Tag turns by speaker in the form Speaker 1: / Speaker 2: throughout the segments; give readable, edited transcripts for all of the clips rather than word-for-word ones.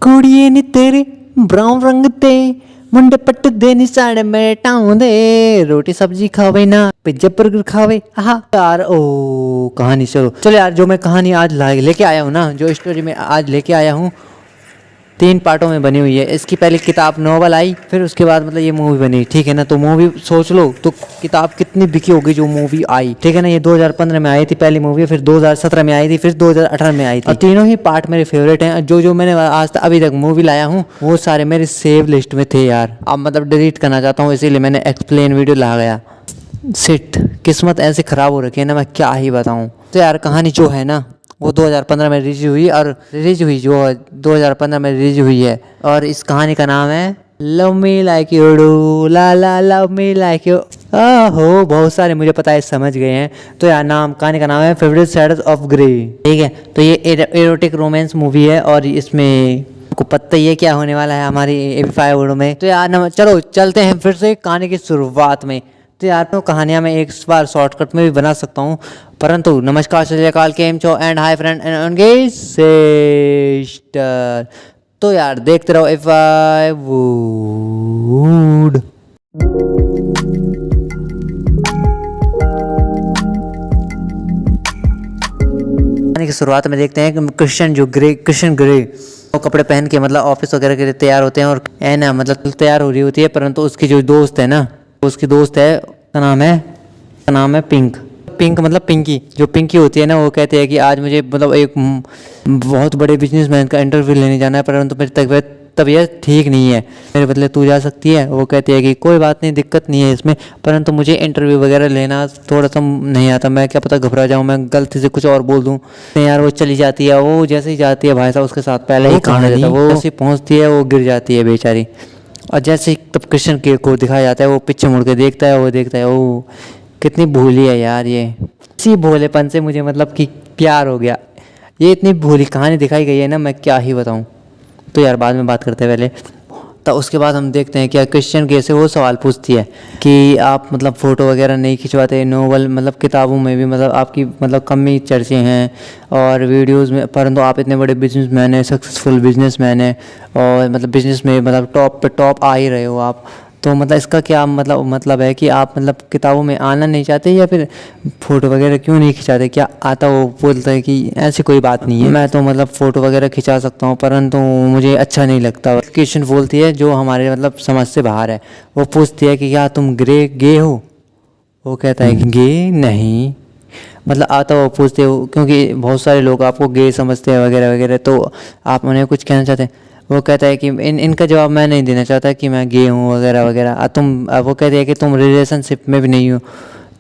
Speaker 1: कुड़िए नी तेरे ब्राउन रंग ते मुंडे पट्ट दे नी साड़े में टाऊं दे रोटी सब्जी खावे ना पिज्जा बर्गर खावे। हाँ यार ओ कहानी चलो चलो यार, जो मैं कहानी आज लेके आया हूँ ना, जो स्टोरी में आज लेके आया हूँ 3 पार्टों में बनी हुई है। इसकी पहले किताब नॉवल आई, फिर उसके बाद मतलब ये मूवी बनी, ठीक है ना। तो मूवी सोच लो तो किताब कितनी बिकी होगी जो मूवी आई, ठीक है ना। ये 2015 में आई थी पहली मूवी, फिर 2017 में आई थी, फिर 2018 में आई थी। और तीनों ही पार्ट मेरे फेवरेट हैं। जो जो मैंने आज तक अभी तक मूवी लाया हूँ वो सारे मेरे सेव लिस्ट में थे यार। अब मतलब डिलीट करना चाहता हूँ, इसीलिए मैंने एक्सप्लेन वीडियो ला गया। सिट किस्मत ऐसे ख़राब हो रखी है ना, मैं क्या ही बताऊँ। तो यार कहानी जो है ना वो 2015 में रिलीज हुई, और रिलीज हुई जो 2015 में रिलीज हुई है। और इस कहानी का नाम है love me like you do, la la love me like you. हो बहुत सारे मुझे पता है समझ गए हैं। तो यार कहानी का नाम है 50 शेड्स ऑफ ग्रे, ठीक है। तो ये एरोटिक रोमांस मूवी है, और इसमें आपको पता ही है क्या होने वाला है हमारी एबी5 में। तो यार चलो चलते हैं फिर से कहानी की शुरुआत में। तो यार तो कहानियाँ मैं एक बार शॉर्टकट में भी बना सकता हूँ, परंतु नमस्कार सत श्री अकाल केम छो and hi friend and sister. तो यार देखते रहो इफ आई वुड। कहानी की शुरुआत में देखते हैं कि क्रिश्चियन ग्रे वो कपड़े पहन के मतलब ऑफिस वगैरह के लिए तैयार होते हैं, और एना मतलब तैयार हो रही होती है, परंतु उसकी जो दोस्त है ना, उसकी दोस्त है, का नाम है पिंक मतलब पिंकी। जो पिंकी होती है ना वो कहती है कि आज मुझे मतलब एक बहुत बड़े बिजनेसमैन का इंटरव्यू लेने जाना है, परंतु मेरी तबीयत ठीक नहीं है, मेरे बदले तू जा सकती है। वो कहती है कि कोई बात नहीं, दिक्कत नहीं है इसमें, परंतु मुझे इंटरव्यू वगैरह लेना थोड़ा सा नहीं आता, मैं क्या पता घबरा जाऊँ, मैं गलती से कुछ और बोल दूँ। यार वो चली जाती है, वो जैसे ही जाती है भाई साहब उसके साथ पहले ही कहानी वो जैसे पहुँचती है वो गिर जाती है बेचारी। और जैसे ही तब कृष्ण के को दिखाया जाता है वो पीछे मुड़ के देखता है, वो देखता है ओ कितनी भोली है यार ये। इसी भोलेपन से मुझे मतलब कि प्यार हो गया। ये इतनी भोली कहानी दिखाई गई है ना, मैं क्या ही बताऊं। तो यार बाद में बात करते हैं पहले। तो उसके बाद हम देखते हैं क्या क्रिश्चियन के से वो सवाल पूछती है कि आप मतलब फ़ोटो वगैरह नहीं खिंचवाते, नोवेल मतलब किताबों में भी मतलब आपकी मतलब कम ही चर्चे हैं और वीडियोस में, परंतु आप इतने बड़े बिजनेसमैन हैं, सक्सेसफुल बिजनेसमैन हैं, और मतलब बिजनेस में मतलब टॉप पे टॉप आ ही रहे हो आप। तो मतलब इसका क्या मतलब है कि आप मतलब किताबों में आना नहीं चाहते, या फिर फ़ोटो वगैरह क्यों नहीं खिंचाते, क्या आता। वो बोलता है कि ऐसी कोई बात नहीं है, मैं तो मतलब फ़ोटो वगैरह खिंचा सकता हूँ, परंतु मुझे अच्छा नहीं लगता। क्वेश्चन बोलती है जो हमारे मतलब समझ से बाहर है। वो पूछती है कि क्या तुम गे हो। वो कहता है कि गे नहीं, मतलब आता वो पूछते हो क्योंकि बहुत सारे लोग आपको गे समझते हैं वगैरह वगैरह, तो आप उन्हें कुछ कहना चाहते हैं। वो कहता है कि इनका जवाब मैं नहीं देना चाहता कि मैं गे हूँ वगैरह वगैरह। वो कहते हैं कि तुम रिलेशनशिप में भी नहीं हो,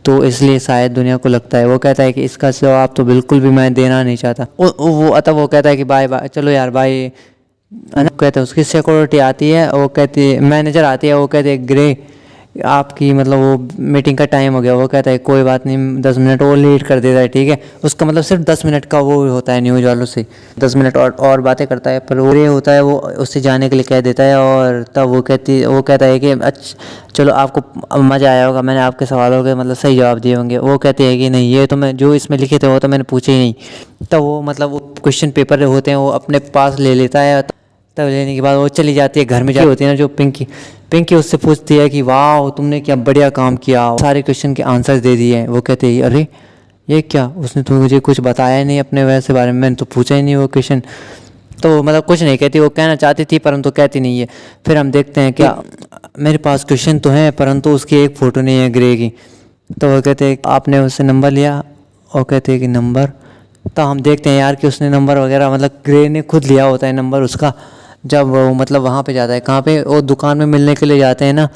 Speaker 1: तो इसलिए शायद दुनिया को लगता है। वो कहता है कि इसका जवाब तो बिल्कुल भी मैं देना नहीं चाहता। वो कहता है कि बाय बाय, चलो यार बाय। कहते हैं उसकी सिक्योरिटी आती है, वो कहती है मैनेजर आती है, वो कहते हैं ग्रे आपकी मतलब वो मीटिंग का टाइम हो गया। वो कहता है कोई बात नहीं, 10 मिनट वो लेट कर देता है, ठीक है। उसका मतलब सिर्फ 10 मिनट का वो होता है न्यूज़ वालों से, 10 मिनट और बातें करता है, पर वो ये होता है वो उससे जाने के लिए कह देता है। और तब वो कहता है कि अच्छा चलो आपको मज़ा आया होगा, मैंने आपके सवालों के मतलब सही जवाब दिए होंगे। वो कहते हैं कि नहीं, ये तो मैं जो इसमें लिखे थे वो तो मैंने पूछे ही नहीं। तब वो मतलब वो क्वेश्चन पेपर होते हैं वो अपने पास ले लेता है। तब लेने के बाद वो चली जाती है घर में, जा होती है ना जो पिंकी उससे पूछती है कि वाह तुमने क्या बढ़िया काम किया, सारे क्वेश्चन के आंसर दे दिए। वो कहते हैं अरे ये क्या, उसने तो मुझे कुछ बताया नहीं अपने वैसे बारे में, मैंने तो पूछा ही नहीं वो क्वेश्चन। तो मतलब कुछ नहीं कहती, वो कहना चाहती थी परंतु कहती नहीं है। फिर हम देखते हैं क्या मेरे पास क्वेश्चन तो हैं परंतु उसकी एक फ़ोटो नहीं है ग्रे की। तो वो कहते हैं आपने उससे नंबर लिया। और कहते हैं कि नंबर। तो हम देखते हैं यार कि उसने नंबर वगैरह मतलब ग्रे ने खुद लिया होता है नंबर उसका। जब वो मतलब वहाँ पे जाता है, कहाँ पे, वो दुकान में मिलने के लिए जाते हैं ना,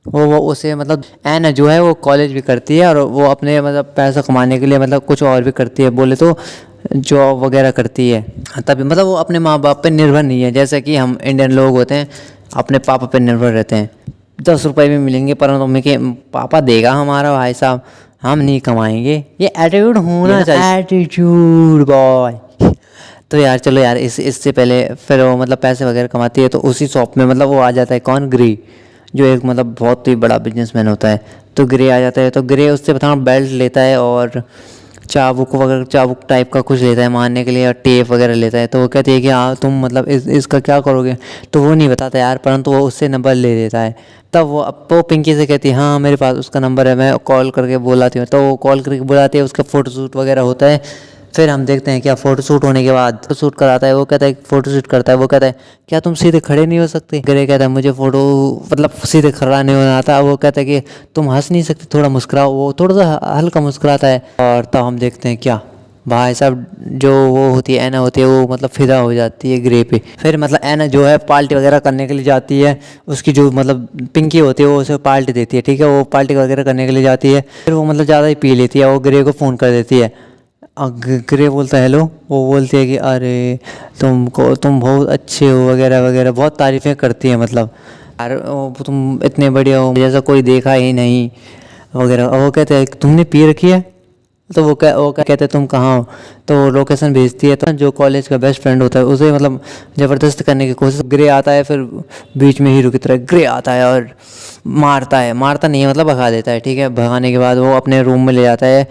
Speaker 1: वो उसे मतलब एना जो है वो कॉलेज भी करती है, और वो अपने मतलब पैसा कमाने के लिए मतलब कुछ और भी करती है, बोले तो जॉब वगैरह करती है। तभी मतलब वो अपने माँ बाप पे निर्भर नहीं है, जैसे कि हम इंडियन लोग होते हैं अपने पापा पे निर्भर रहते हैं। 10 रुपये भी मिलेंगे परंतु मम्मी के पापा देगा हमारा भाई साहब, हम नहीं कमाएंगे। ये एटीट्यूड होना चाहिए, एटीट्यूड बॉय। तो यार चलो यार इससे पहले फिर वो मतलब पैसे वगैरह कमाती है, तो उसी शॉप में मतलब वो आ जाता है कौन, ग्रे, जो एक मतलब बहुत ही बड़ा बिजनेसमैन होता है। तो ग्रे आ जाता है, तो ग्रे उससे बताना बेल्ट लेता है और चाबुक वगैरह, चाबुक टाइप का कुछ लेता है मारने के लिए, और टेप वगैरह लेता है। तो वो कहती है कि हाँ तुम मतलब इसका क्या करोगे। तो वो नहीं बताता यार, परंतु वो उससे नंबर ले लेता है। तब वो अब वो पिंकी से कहती है हाँ मेरे पास उसका नंबर है, मैं कॉल करके बुलाती हूँ। तो वो कॉल करके बुलाती है, उसका फ़ोटोशूट वगैरह होता है। फिर हम देखते हैं क्या, फ़ोटोशूट होने के बाद फ़ोटोशूट कराता है। वो कहता है फ़ोटोशूट करता है, वो कहता है क्या तुम सीधे खड़े नहीं हो सकते। ग्रे कहता है मुझे फ़ोटो मतलब सीधे खड़ा नहीं होना आता। वो कहता है कि तुम हंस नहीं सकते, थोड़ा मुस्कुराओ। वो थोड़ा सा हल्का मुस्कुराता है। और तब हम देखते हैं क्या, भाई साहब जो वो होती है ऐना होती है, वो मतलब फिदा हो जाती है ग्रे पे। फिर मतलब ऐना जो है पार्टी वगैरह करने के लिए जाती है। उसकी जो मतलब पिंकी होती है वो उसे पार्टी देती है, ठीक है। वो पार्टी वगैरह करने के लिए जाती है। फिर वो मतलब ज़्यादा ही पी लेती है, वो ग्रे को फ़ोन कर देती है। ग्रे बोलता है हेलो। वो बोलती है कि अरे तुम बहुत अच्छे हो वगैरह वगैरह, बहुत तारीफ़ें करती है मतलब। यार तुम इतने बढ़िया हो, जैसा कोई देखा ही नहीं वगैरह। और वो कहते हैं तुमने पी रखी है। तो वो कहते हैं तुम कहाँ हो। तो वो लोकेशन भेजती है। तो जो कॉलेज का बेस्ट फ्रेंड होता है उसे मतलब ज़बरदस्त करने की कोशिश। ग्रे आता है, फिर बीच में हीरो की तरह ग्रे आता है और मारता नहीं है मतलब भगा देता है, ठीक है। भगाने के बाद वो अपने रूम में ले जाता है,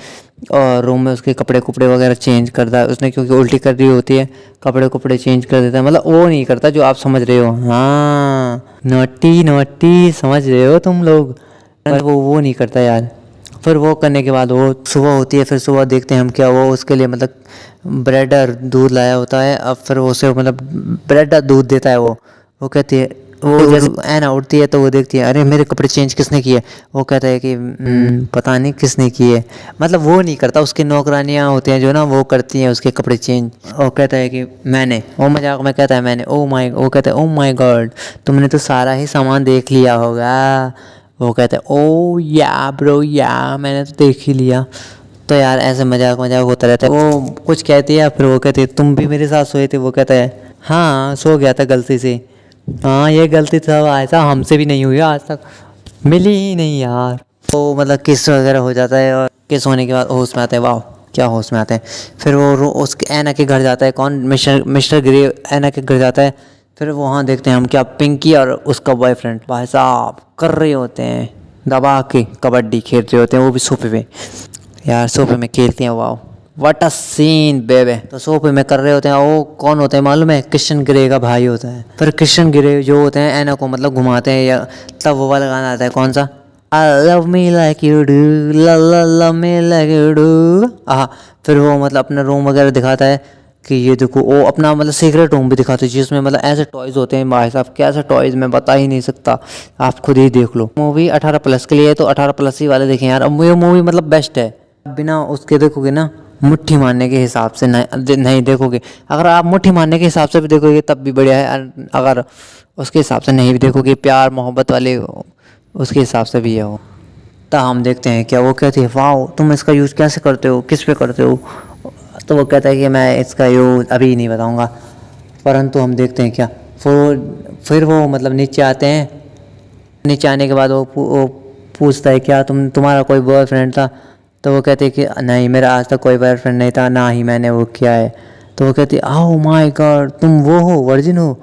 Speaker 1: और रूम में उसके कपड़े कुपड़े वगैरह चेंज करता है उसने, क्योंकि उल्टी कर रही होती है। कपड़े कुपड़े चेंज कर देता है, मतलब वो नहीं करता जो आप समझ रहे हो। हाँ नोटी नोटी समझ रहे हो तुम लोग, पर वो नहीं करता यार। फिर वो करने के बाद वो सुबह होती है। फिर सुबह देखते हैं हम क्या, वो उसके लिए मतलब ब्रेड और दूध लाया होता है। अब फिर वो उसे मतलब ब्रेड और दूध देता है। वो कहती है, वो जैसे ऐना उठती है तो वो देखती है अरे मेरे कपड़े चेंज किसने किए। वो कहता है कि पता नहीं किसने किए, मतलब वो नहीं करता, उसकी नौकरानियाँ होती हैं जो ना वो करती हैं उसके कपड़े चेंज। वो कहता है कि मैंने, वो मजाक में कहता है मैंने, वो कहता है ओ माय गॉड तुमने तो सारा ही सामान देख लिया होगा। वो कहता है ओ या ब्रो या मैंने तो देख ही लिया। तो यार ऐसे मजाक मजाक होता रहता है। वो कुछ कहती है, फिर वो कहती है तुम भी मेरे साथ सोए थे। वो कहता है हाँ सो गया था गलती से। हाँ ये गलती था ऐसा हमसे भी नहीं हुई आज तक, मिली ही नहीं यार। तो मतलब किस वगैरह हो जाता है, और किस होने के बाद होश में आता है। वाह क्या होश में आते हैं। फिर वो उसके ऐना के घर जाता है। कौन, मिस्टर ग्रे ऐना के घर जाता है। फिर वहाँ देखते हैं हम क्या, पिंकी और उसका बॉयफ्रेंड भाई साहब कर रहे होते हैं दबा के कबड्डी खेल रहे होते हैं, वो भी सोफे पे। यार सोफे में खेलते हैं, वाह व्हाट अ सीन बेबे। तो सोफे में कर रहे होते हैं। वो कौन होते हैं मालूम है, कृष्ण ग्रे का भाई होता है। फिर कृष्ण ग्रे जो होते हैं ऐना को मतलब घुमाते हैं, या तब वो वाला गाना आता है कौन सा, I love me like you do, la la love me like you do। फिर वो मतलब अपना रूम वगैरह दिखाता है कि ये देखो, वो अपना मतलब सीक्रेट रूम भी दिखाते हैं जिसमें मतलब ऐसे टॉयज़ होते हैं। भाई साहब कैसे टॉयज़ मैं बता ही नहीं सकता, आप खुद ही देख लो। मूवी 18+ के लिए है, तो 18+ ही वाले देखें यार। अब ये मूवी मतलब बेस्ट है। बिना उसके देखोगे ना, मुट्ठी मारने के हिसाब से नहीं देखोगे। अगर आप मुट्ठी मारने के हिसाब से भी देखोगे तब भी बढ़िया है, अगर उसके हिसाब से नहीं भी देखोगे, प्यार मोहब्बत वाले उसके हिसाब से भी है वो। तो हम देखते हैं क्या, वो कहती है वाह तुम इसका यूज़ कैसे करते हो, किस पे करते हो। तो वो कहता है कि मैं इसका यूज़ अभी नहीं बताऊंगा। परंतु हम देखते हैं क्या, फिर वो मतलब नीचे आते हैं। नीचे आने के बाद वो पूछता है क्या तुम्हारा कोई बॉयफ्रेंड था। तो वो कहती है कि नहीं मेरा आज तक कोई बॉयफ्रेंड नहीं था, ना ही मैंने वो किया है। तो वो कहती है ओह माय गॉड तुम वो हो, वर्जिन हो।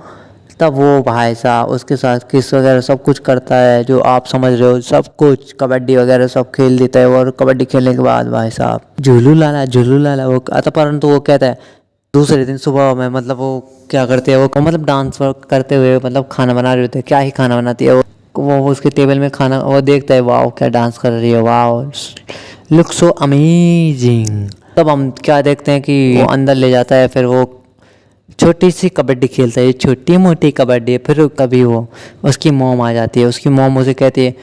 Speaker 1: तब वो भाई साहब उसके साथ किस वगैरह सब कुछ करता है जो आप समझ रहे हो, सब कुछ कबड्डी वगैरह सब खेल देता है। और कबड्डी खेलने के बाद भाई साहब झूलू लाला वो आता। परंतु वो कहता है दूसरे दिन सुबह में मतलब वो क्या करते हैं, वो मतलब डांस करते हुए मतलब खाना बना रहे होते हैं। क्या ही खाना बनाती है वो उसके टेबल में खाना वो देखता है, वाह क्या डांस कर रही है, वाह लुक सो अमेजिंग। तब हम क्या देखते हैं कि वो अंदर ले जाता है। फिर वो छोटी सी कबड्डी खेलता है, छोटी मोटी कबड्डी। फिर कभी वो उसकी मॉम आ जाती है, उसकी मॉम उसे कहती है,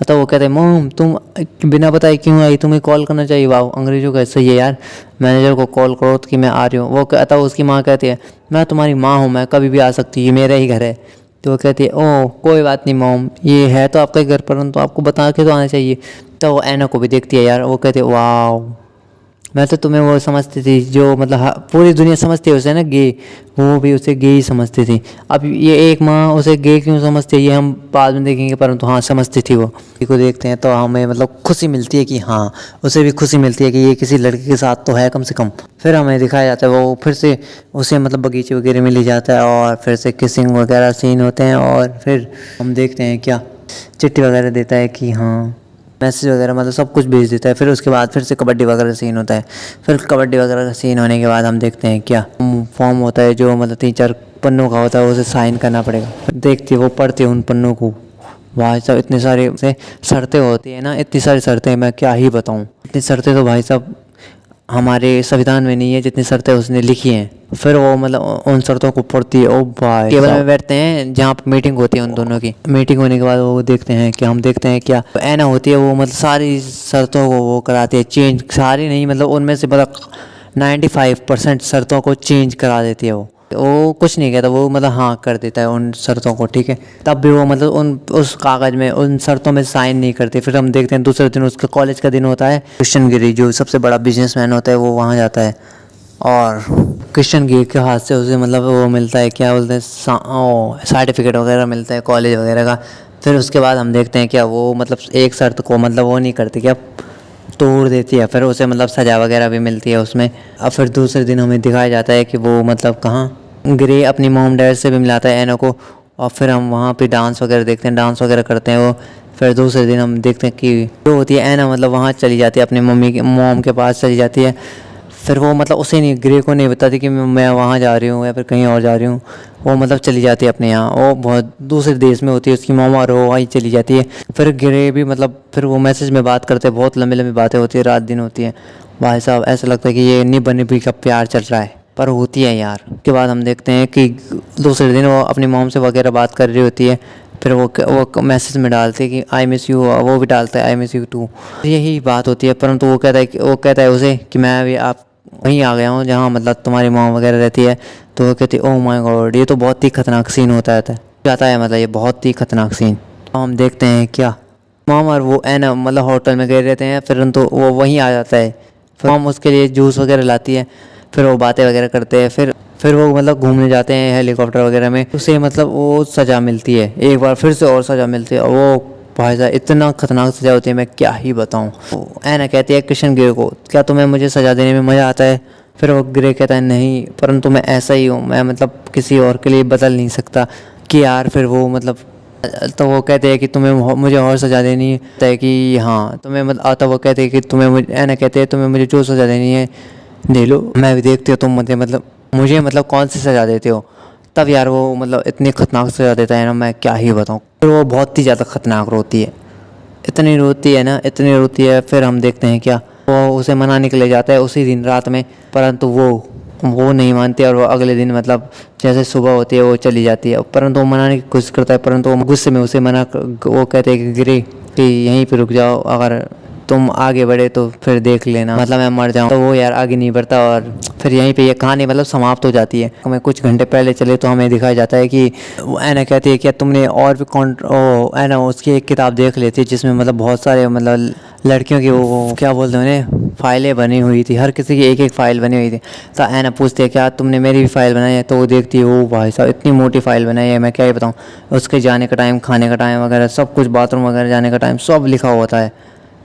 Speaker 1: तो वो कहते हैं मॉम तुम बिना बताए क्यों आई, तुम्हें कॉल करना चाहिए। वाह अंग्रेजों का सही है यार, मैनेजर को कॉल करो कि मैं आ रही हूँ। वो कहता है, उसकी माँ कहती है मैं तुम्हारी माँ हूँ, मैं कभी भी आ सकती हूँ, ये मेरा ही घर है। तो वो कहती है ओह कोई बात नहीं मॉम, ये है तो आपका घर परंतु आपको बता के तो आना चाहिए। तो वो ऐना को भी देखती है यार। वो कहती है वाह मैं तो तुम्हें वो समझती थी जो मतलब पूरी दुनिया समझती है उसे ना गे, वो भी उसे गे ही समझती थी। अब ये एक माँ उसे गे क्यों समझती है ये हम बाद में देखेंगे, परंतु हाँ समझती थी वो। को देखते हैं तो हमें मतलब खुशी मिलती है कि हाँ उसे भी खुशी मिलती है कि ये किसी लड़के के साथ तो है कम से कम। फिर हमें दिखाया जाता है वो फिर से उसे मतलब बगीचे वगैरह में ले जाता है, और फिर से किसिंग वगैरह सीन होते हैं। और फिर हम देखते हैं क्या, चिट्ठी वगैरह देता है कि हाँ मैसेज वगैरह मतलब सब कुछ भेज देता है। फिर उसके बाद फिर से कबड्डी वगैरह सीन होता है। फिर कबड्डी वगैरह का सीन होने के बाद हम देखते हैं क्या फॉर्म होता है जो मतलब 3-4 पन्नों का होता है, उसे साइन करना पड़ेगा। देखती है वो, पढ़ती है उन पन्नों को, भाई साहब इतने सारे से शर्तें होती है ना, इतनी सारी शर्तें मैं क्या ही बताऊँ। इतनी शर्तें तो भाई साहब हमारे संविधान में नहीं है जितनी शर्तें उसने लिखी हैं। फिर वो मतलब उन शर्तों को पढ़ती है। ओ भाई, टेबल में बैठते हैं जहाँ पर मीटिंग होती है उन दोनों की। मीटिंग होने के बाद वो देखते हैं कि हम देखते हैं क्या ऐना होती है, वो मतलब सारी शर्तों को वो कराती है चेंज, सारी नहीं मतलब उनमें से मतलब 95% शर्तों को चेंज करा देती है। वो कुछ नहीं कहता, वो मतलब हाँ कर देता है उन शर्तों को, ठीक है। तब भी वो मतलब उस कागज़ में उन शर्तों में साइन नहीं करती। फिर हम देखते हैं दूसरे दिन उसका कॉलेज का दिन होता है। कृष्ण गिरी जो सबसे बड़ा बिजनेसमैन होता है वो वहाँ जाता है और कृष्ण गिरी के हाथ से उसे मतलब वो मिलता है, क्या बोलते हैं, सर्टिफिकेट वगैरह मिलता है कॉलेज वगैरह का। फिर उसके बाद हम देखते हैं क्या वो मतलब एक शर्त को मतलब वो नहीं करती, क्या तोड़ देती है। फिर उसे मतलब सज़ा वगैरह भी मिलती है उसमें। अब फिर दूसरे दिन हमें दिखाया जाता है कि वो मतलब कहाँ ग्रे अपनी मॉम डैड से भी मिलाता है ऐना को। और फिर हम वहाँ पे डांस वगैरह देखते हैं, डांस वगैरह करते हैं वो। फिर दूसरे दिन हम देखते हैं कि जो होती है ऐना मतलब वहाँ चली जाती है अपनी मॉम के पास चली जाती है। फिर वो मतलब उसे नहीं, ग्रे को नहीं बताती कि मैं वहाँ जा रही हूँ या फिर कहीं और जा रही हूँ। वो मतलब चली जाती है अपने यहाँ, वो बहुत दूसरे देश में होती है उसकी मॉम और वो वहीं चली जाती है। फिर ग्रे भी मतलब फिर वो मैसेज में बात करते हैं, बहुत लंबी लंबी बातें होती है, रात दिन होती है। भाई साहब ऐसा लगता है कि ये निभ निभी का प्यार चल रहा है, पर होती है यार। उसके बाद हम देखते हैं कि दूसरे दिन वो अपनी मॉम से वगैरह बात कर रही होती है। फिर वो मैसेज में डालते हैं कि आई मिस यू, वो भी डालता है आई मिस यू टू। यही बात होती है, परंतु वो कहता है उसे कि मैं अभी आप वहीं आ गया हूँ जहाँ मतलब तुम्हारी मॉम वगैरह रहती है। तो वो कहती है ओह माय गॉड, ये तो बहुत ही खतरनाक सीन होता है जाता है मतलब ये बहुत ही खतरनाक सीन। तो हम देखते हैं क्या मॉम और वो ऐना मतलब होटल में गए रहते हैं, फिर तो वो वहीं आ जाता है। फिर मॉम उसके लिए जूस वगैरह लाती है। फिर वो बातें वगैरह करते हैं। फिर वो मतलब घूमने जाते हैं हेलीकॉप्टर वगैरह में। उसे मतलब वो सज़ा मिलती है, एक बार फिर से और सज़ा मिलती है। और वो भाई साहब इतना खतरनाक सज़ा होती है मैं क्या ही बताऊँ। ऐना कहती है कृष्ण गिरी को, क्या तुम्हें मुझे सज़ा देने में मज़ा आता है? फिर वो ग्रे कहता है नहीं, परंतु मैं ऐसा ही हूँ, मैं मतलब किसी और के लिए बदल नहीं सकता कि यार। फिर वो मतलब तो वो कहते हैं कि तुम्हें मुझे और सज़ा देनी है कि हाँ तुम्हें मतलब आता। वो कहते हैं कि तुम्हें ऐना कहते हैं तुम्हें मुझे जो सज़ा देनी है दे लो, मैं भी देखती हूँ तुम मुझे मतलब कौन सी सज़ा देते हो। तब यार वो मतलब इतनी खतरनाक सज़ा देता है ना, मैं क्या ही बताऊँ। फिर वो बहुत ही ज़्यादा खतरनाक रोती है, इतनी रोती है ना, इतनी रोती है। फिर हम देखते हैं क्या वो उसे मनाने के लिए जाता है उसी दिन रात में, परंतु वो नहीं मानती और वो अगले दिन मतलब जैसे सुबह होती है वो चली जाती है। परंतु वो मनाने की कोशिश करता है, परंतु वो गुस्से में उसे वो कहते हैं कि गिरे कि यहीं पे रुक जाओ, अगर तुम आगे बढ़े तो फिर देख लेना, मतलब मैं मर जाऊँ। तो वो यार आगे नहीं बढ़ता और फिर यहीं पे ये कहानी मतलब समाप्त हो जाती है। हमें कुछ घंटे पहले चले तो हमें दिखाया जाता है कि ऐना कहती है क्या तुमने और भी ऐना उसकी एक किताब देख लेती है जिसमें मतलब बहुत सारे मतलब लड़कियों की वो क्या बोलते हैं उन्हें फाइलें बनी हुई थी, हर किसी की एक एक फ़ाइल बनी हुई थी। तो ऐना पूछती है क्या तुमने मेरी भी फ़ाइल बनाई है? तो वो देखती है ओ भाई साहब इतनी मोटी फ़ाइल बनाई है, मैं क्या ही बताऊँ। उसके जाने का टाइम, खाने का टाइम वगैरह सब कुछ, बाथरूम वगैरह जाने का टाइम सब लिखा होता है।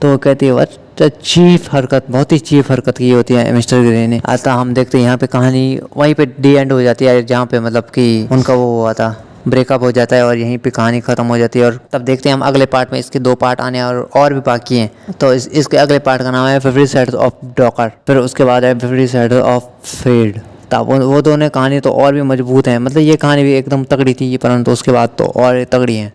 Speaker 1: तो वो कहती है चीफ हरकत, बहुत ही चीफ हरकत की होती है मिस्टर ग्रे ने। अतः हम देखते हैं यहाँ पे कहानी वहीं पे डी एंड हो जाती है, जहाँ पे मतलब कि उनका वो हुआ था ब्रेकअप हो जाता है और यहीं पे कहानी ख़त्म हो जाती है। और तब देखते हैं हम अगले पार्ट में, इसके 2 पार्ट आने और भी बाकी हैं। तो इसके अगले पार्ट का नाम है 50 Shades ऑफ डॉकर। फिर उसके बाद है 50 Shades ऑफ फेड। तब वो दोनों कहानी तो और भी मजबूत हैं, मतलब ये कहानी भी एकदम तगड़ी थी, परंतु उसके बाद तो और तगड़ी हैं।